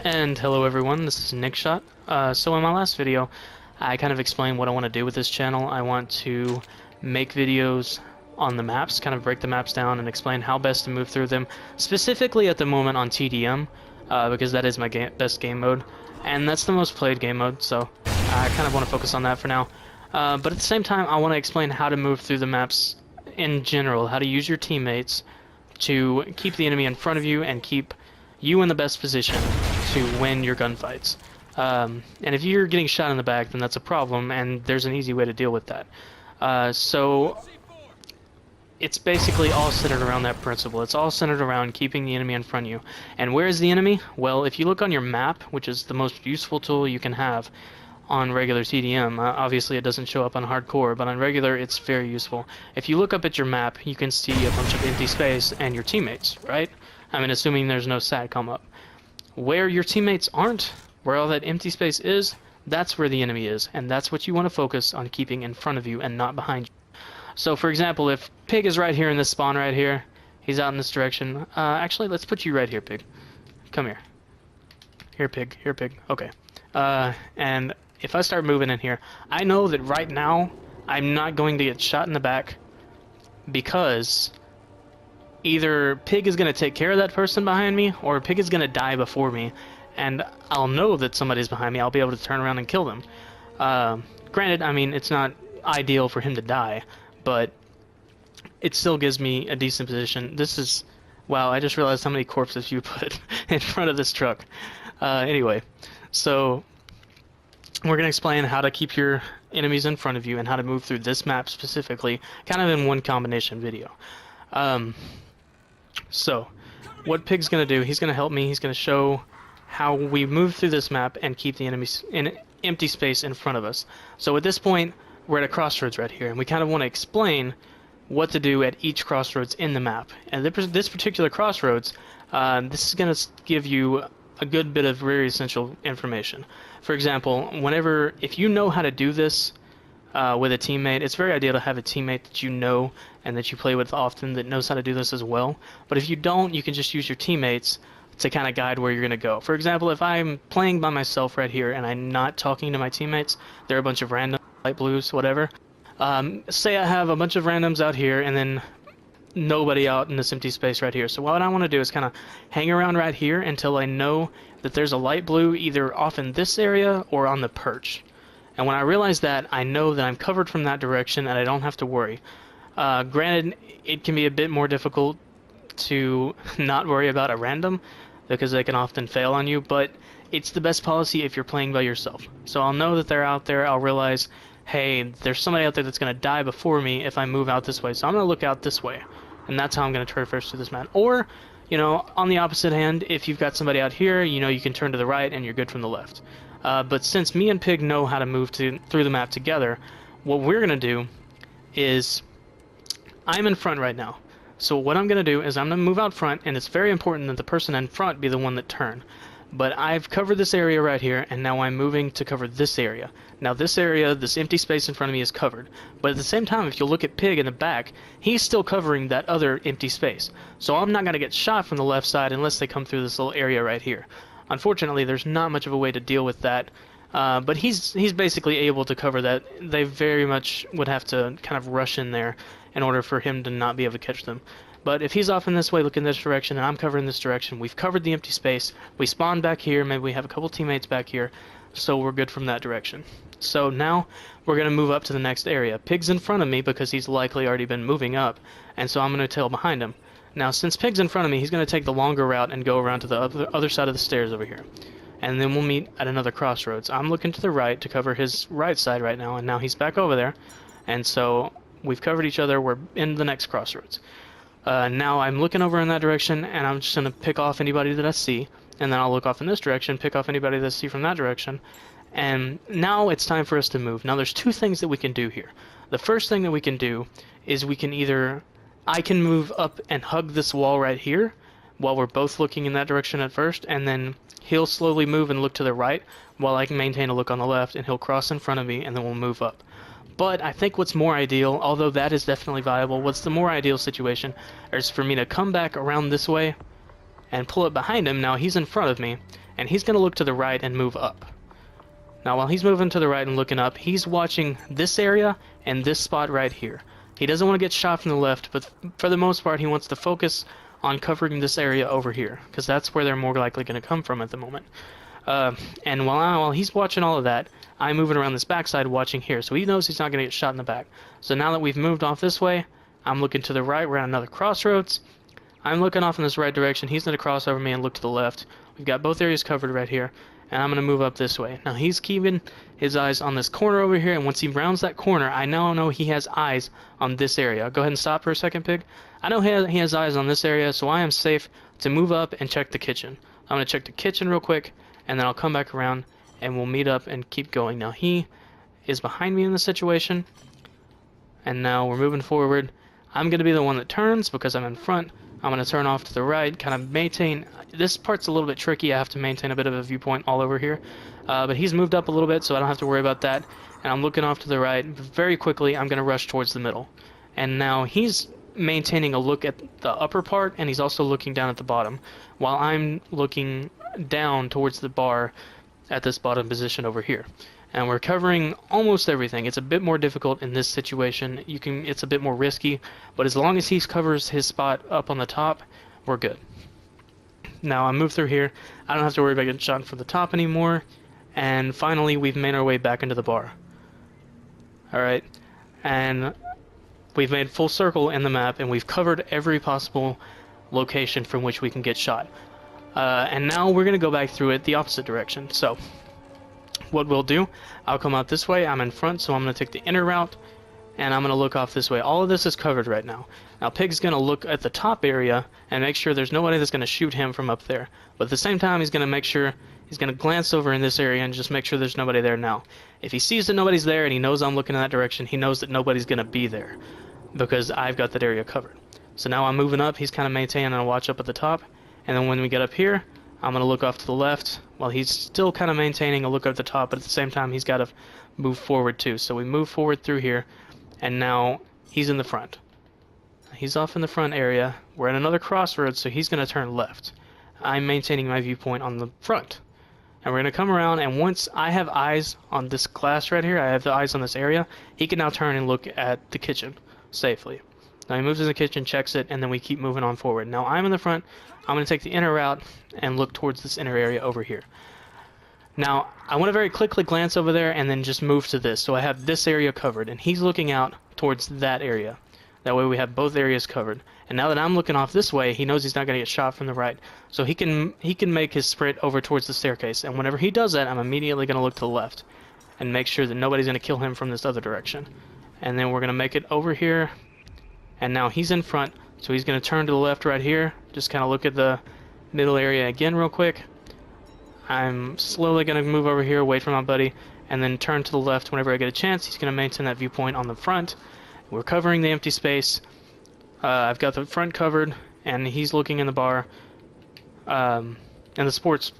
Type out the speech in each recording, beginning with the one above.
And hello everyone, this is Nickshot. So in my last video, I kind of explained what I want to do with this channel. I want to make videos on the maps, kind of break the maps down and explain how best to move through them, specifically at the moment on TDM, because that is my best game mode, and that's the most played game mode, so I kind of want to focus on that for now. But at the same time, I want to explain how to move through the maps in general, how to use your teammates to keep the enemy in front of you and keep you in the best position to win your gunfights. And if you're getting shot in the back, then that's a problem, and there's an easy way to deal with that. So it's basically all centered around that principle. It's all centered around keeping the enemy in front of you. And where is the enemy? Well, if you look on your map, which is the most useful tool you can have on regular TDM, obviously it doesn't show up on hardcore, but on regular it's very useful. If you look up at your map, you can see a bunch of empty space and your teammates, right? I mean, assuming there's no SATCOM up. Where your teammates aren't, where all that empty space is, that's where the enemy is, and that's what you want to focus on keeping in front of you and not behind you. So for example, if Pig is right here in this spawn right here, he's out in this direction. Actually, let's put you right here, Pig. Come here. Here, Pig. Here, Pig. Okay. And if I start moving in here, I know that right now I'm not going to get shot in the back because either Pig is going to take care of that person behind me, or Pig is going to die before me, and I'll know that somebody's behind me. I'll be able to turn around and kill them. Granted, I mean, it's not ideal for him to die, but it still gives me a decent position. This is... Wow, I just realized how many corpses you put in front of this truck. Anyway, so we're going to explain how to keep your enemies in front of you and how to move through this map specifically, kind of in one combination video. So, what Pig's going to do, he's going to help me, he's going to show how we move through this map and keep the enemies in empty space in front of us. So at this point, we're at a crossroads right here, and we kind of want to explain what to do at each crossroads in the map. And this particular crossroads, this is going to give you a good bit of very essential information. For example, if you know how to do this with a teammate, it's very ideal to have a teammate that you know and that you play with often that knows how to do this as well. But if you don't, you can just use your teammates to kind of guide where you're going to go. For example, if I'm playing by myself right here and I'm not talking to my teammates, they're a bunch of random light blues, whatever. Say I have a bunch of randoms out here and then nobody out in this empty space right here. So what I want to do is kind of hang around right here until I know that there's a light blue either off in this area or on the perch. And when I realize that, I know that I'm covered from that direction and I don't have to worry. Granted, it can be a bit more difficult to not worry about a random because they can often fail on you, but it's the best policy if you're playing by yourself. So I'll know that they're out there, I'll realize, hey, there's somebody out there that's going to die before me if I move out this way, so I'm going to look out this way. And that's how I'm going to traverse through this map. Or, you know, on the opposite hand, if you've got somebody out here, you know, you can turn to the right and you're good from the left. But since me and Pig know how to move through the map together, what we're going to do is, I'm in front right now. So what I'm going to do is I'm going to move out front, and it's very important that the person in front be the one that turn. But I've covered this area right here, and now I'm moving to cover this area. Now this area, this empty space in front of me is covered. But at the same time, if you look at Pig in the back, he's still covering that other empty space. So I'm not going to get shot from the left side unless they come through this little area right here. Unfortunately, there's not much of a way to deal with that. But he's basically able to cover that. They very much would have to kind of rush in there in order for him to not be able to catch them. But if he's off in this way, looking this direction, and I'm covering this direction, we've covered the empty space. We spawn back here, maybe we have a couple teammates back here, so we're good from that direction. So now we're going to move up to the next area. Pig's in front of me because he's likely already been moving up, and so I'm going to tail behind him. Now, since Pig's in front of me, he's going to take the longer route and go around to the other side of the stairs over here. And then we'll meet at another crossroads. I'm looking to the right to cover his right side right now, and now he's back over there. And so we've covered each other. We're in the next crossroads. Now I'm looking over in that direction, and I'm just going to pick off anybody that I see. And then I'll look off in this direction, pick off anybody that I see from that direction. And now it's time for us to move. Now there's two things that we can do here. The first thing that we can do is we can either... I can move up and hug this wall right here while we're both looking in that direction at first, and then he'll slowly move and look to the right while I can maintain a look on the left, and he'll cross in front of me, and then we'll move up. But I think what's more ideal, although that is definitely viable, what's the more ideal situation is for me to come back around this way and pull it behind him. Now he's in front of me, and he's going to look to the right and move up. Now while he's moving to the right and looking up, he's watching this area and this spot right here. He doesn't want to get shot from the left, but for the most part he wants to focus on covering this area over here, because that's where they're more likely going to come from at the moment. And while he's watching all of that, I'm moving around this backside watching here, so he knows he's not going to get shot in the back. So now that we've moved off this way, I'm looking to the right. We're at another crossroads. I'm looking off in this right direction. He's going to cross over me and look to the left. We've got both areas covered right here, and I'm going to move up this way. Now he's keeping his eyes on this corner over here, and once he rounds that corner, I now know he has eyes on this area. I'll go ahead and stop for a second, Pig. I know he has eyes on this area, so I am safe to move up and check the kitchen. I'm going to check the kitchen real quick, and then I'll come back around and we'll meet up and keep going. Now he is behind me in this situation, and now we're moving forward. I'm going to be the one that turns because I'm in front. I'm going to turn off to the right, kind of maintain. This part's a little bit tricky. I have to maintain a bit of a viewpoint all over here. But he's moved up a little bit, so I don't have to worry about that. And I'm looking off to the right. Very quickly, I'm going to rush towards the middle. And now he's maintaining a look at the upper part, and he's also looking down at the bottom, while I'm looking down towards the bar at this bottom position over here. And we're covering almost everything. It's a bit more difficult in this situation. It's a bit more risky, but as long as he covers his spot up on the top, we're good. Now I move through here. I don't have to worry about getting shot from the top anymore. And finally, we've made our way back into the bar. Alright, and we've made full circle in the map, and we've covered every possible location from which we can get shot. And now we're going to go back through it the opposite direction. So what we'll do, I'll come out this way. I'm in front, so I'm going to take the inner route, and I'm going to look off this way. All of this is covered right now. Now Pig's going to look at the top area and make sure there's nobody that's going to shoot him from up there. But at the same time, he's going to make sure, he's going to glance over in this area and just make sure there's nobody there now. If he sees that nobody's there and he knows I'm looking in that direction, he knows that nobody's going to be there because I've got that area covered. So now I'm moving up. He's kind of maintaining a watch up at the top. And then when we get up here, I'm going to look off to the left while he's still kind of maintaining a look at the top, but at the same time he's got to move forward too. So we move forward through here, and now he's in the front. He's off in the front area. We're at another crossroads, so he's going to turn left. I'm maintaining my viewpoint on the front. And we're going to come around, and once I have eyes on this glass right here, I have the eyes on this area, he can now turn and look at the kitchen safely. Now he moves in the kitchen, checks it, and then we keep moving on forward. Now I'm in the front. I'm going to take the inner route and look towards this inner area over here. Now I want to very quickly glance over there and then just move to this. So I have this area covered, and he's looking out towards that area. That way we have both areas covered. And now that I'm looking off this way, he knows he's not going to get shot from the right. So he can make his sprint over towards the staircase. And whenever he does that, I'm immediately going to look to the left and make sure that nobody's going to kill him from this other direction. And then we're going to make it over here. And now he's in front, so he's going to turn to the left right here. Just kind of look at the middle area again real quick. I'm slowly going to move over here, wait for my buddy, and then turn to the left whenever I get a chance. He's going to maintain that viewpoint on the front. We're covering the empty space. I've got the front covered, and he's looking in the bar. In the sports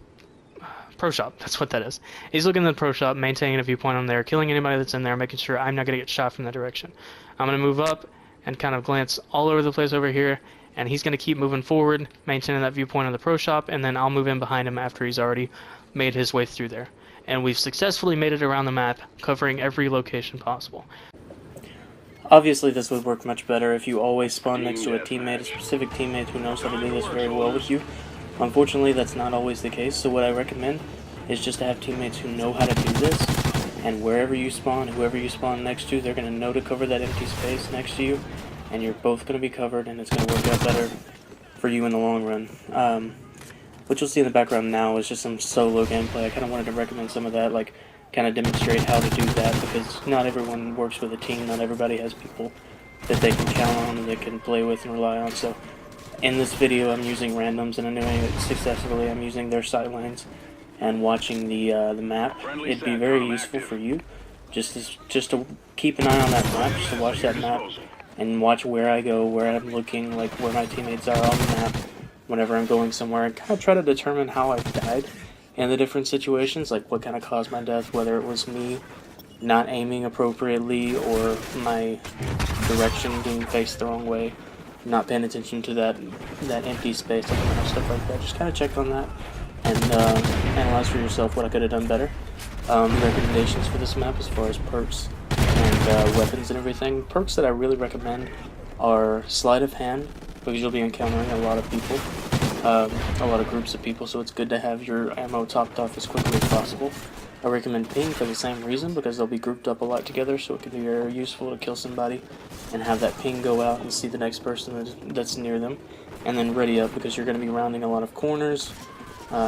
pro shop, that's what that is. He's looking in the pro shop, maintaining a viewpoint on there, killing anybody that's in there, making sure I'm not going to get shot from that direction. I'm going to move up and kind of glance all over the place over here, and he's going to keep moving forward, maintaining that viewpoint on the pro shop, and then I'll move in behind him after he's already made his way through there. And we've successfully made it around the map, covering every location possible. Obviously this would work much better if you always spawn next to a teammate, a specific teammate who knows how to do this very well with you. Unfortunately that's not always the case, so what I recommend is just to have teammates who know how to do this, and wherever you spawn, whoever you spawn next to, they're going to know to cover that empty space next to you, and you're both going to be covered, and it's going to work out better for you in the long run. What you'll see in the background now is just some solo gameplay. I kind of wanted to recommend some of that, like kind of demonstrate how to do that, because not everyone works with a team, not everybody has people that they can count on and they can play with and rely on. So in this video I'm using randoms, and I'm doing it successfully. I'm using their sight lines and watching the map. It'd be very useful for you just to keep an eye on that map, just to watch that map and watch where I go, where I'm looking, like where my teammates are on the map whenever I'm going somewhere, and kind of try to determine how I've died in the different situations, like what kind of caused my death, whether it was me not aiming appropriately or my direction being faced the wrong way, not paying attention to that empty space, stuff like that. Just kind of check on that and analyze for yourself what I could have done better. Recommendations for this map as far as perks and weapons and everything. Perks that I really recommend are Sleight of Hand, because you'll be encountering a lot of people, a lot of groups of people, so it's good to have your ammo topped off as quickly as possible. I recommend Ping for the same reason, because they'll be grouped up a lot together, so it can be very useful to kill somebody and have that ping go out and see the next person that's near them. And then Ready Up, because you're going to be rounding a lot of corners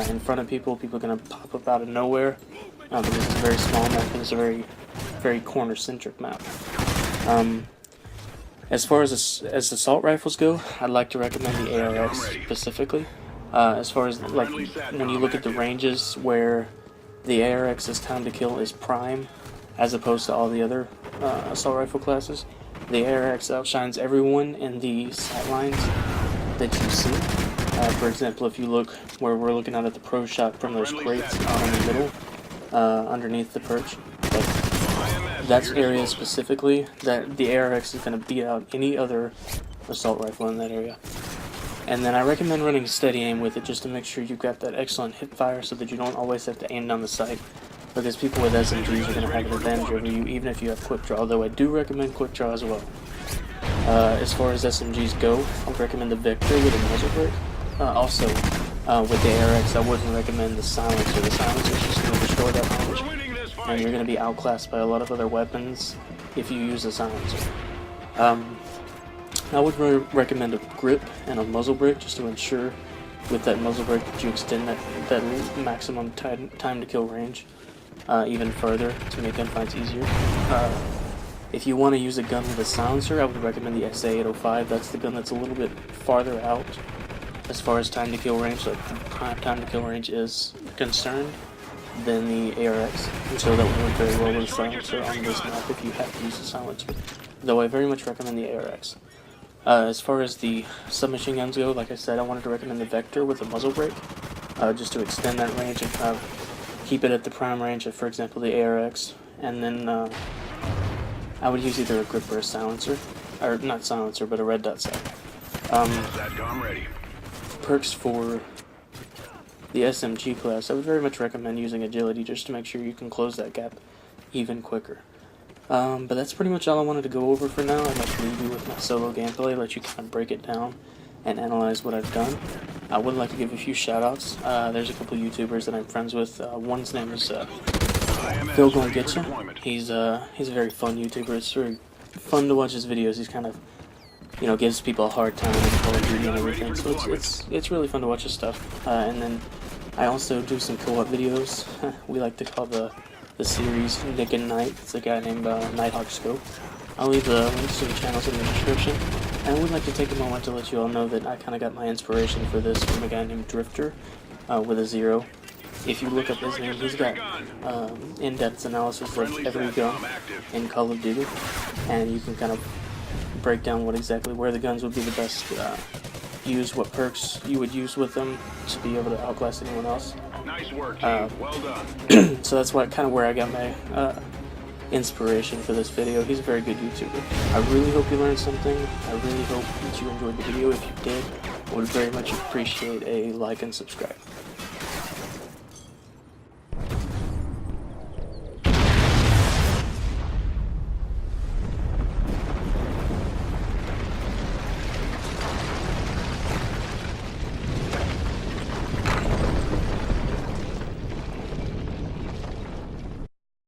in front of people. People are going to pop up out of nowhere, because it's a very small map and it's a very corner-centric map. As far as assault rifles go, I'd like to recommend the ARX specifically. As far as, like, when you look at the ranges where the ARX's time to kill is prime, as opposed to all the other assault rifle classes, the ARX outshines everyone in the sight lines that you see. For example, if you look where we're looking at the pro shot from those crates out in the middle, underneath the perch, that area specifically, that the ARX is going to beat out any other assault rifle in that area. And then I recommend running steady aim with it, just to make sure you've got that excellent hip fire, so that you don't always have to aim down the sight, because people with SMGs are going to have an advantage over you, even if you have quick draw, though I do recommend quick draw as well. As far as SMGs go, I would recommend the Vector with a muzzle brake. Also, with the ARX, I wouldn't recommend the Silencer. The Silencer is just going to destroy that damage, and you're going to be outclassed by a lot of other weapons if you use a Silencer. I would recommend a grip and a muzzle brake, just to ensure with that muzzle brake that you extend that maximum time to kill range even further to make gunfights easier. If you want to use a gun with a silencer, I would recommend the SA-805. That's the gun that's a little bit farther out as far as time to kill range, like time to kill range is concerned, than the ARX, and so that would work very well with a silencer on this map if you have to use a silencer, though I very much recommend the ARX. As far as the submachine guns go, like I said, I wanted to recommend the Vector with a muzzle brake, just to extend that range and kind of keep it at the prime range of, for example, the ARX, and then I would use either a grip or a silencer, or not silencer, but a red dot sight. Perks for the SMG class, I would very much recommend using agility, just to make sure you can close that gap even quicker. But that's pretty much all I wanted to go over for now. I'd like to leave you with my solo gameplay, let you kind of break it down and analyze what I've done. I would like to give a few shout-outs. There's a couple YouTubers that I'm friends with. One's name is Philgonegetcha. He's a very fun YouTuber. It's very fun to watch his videos. He's kind of, you know, gives people a hard time and Call of Duty and everything. So it's really fun to watch his stuff. And then I also do some co-op videos. We like to call the series Nick and Night. It's a guy named Nighthawk Scope. I'll leave the links to the channels in the description. And I would like to take a moment to let you all know that I kind of got my inspiration for this from a guy named Drifter, with a 0. If you look up his name, he's got in-depth analysis of every gun in Call of Duty, and you can kind of break down where the guns would be the best used, what perks you would use with them to be able to outclass anyone else. Nice work, well done. So that's kind of where I got my inspiration for this video. He's a very good YouTuber. I really hope you learned something. I really hope that you enjoyed the video. If you did, I would very much appreciate a like and subscribe.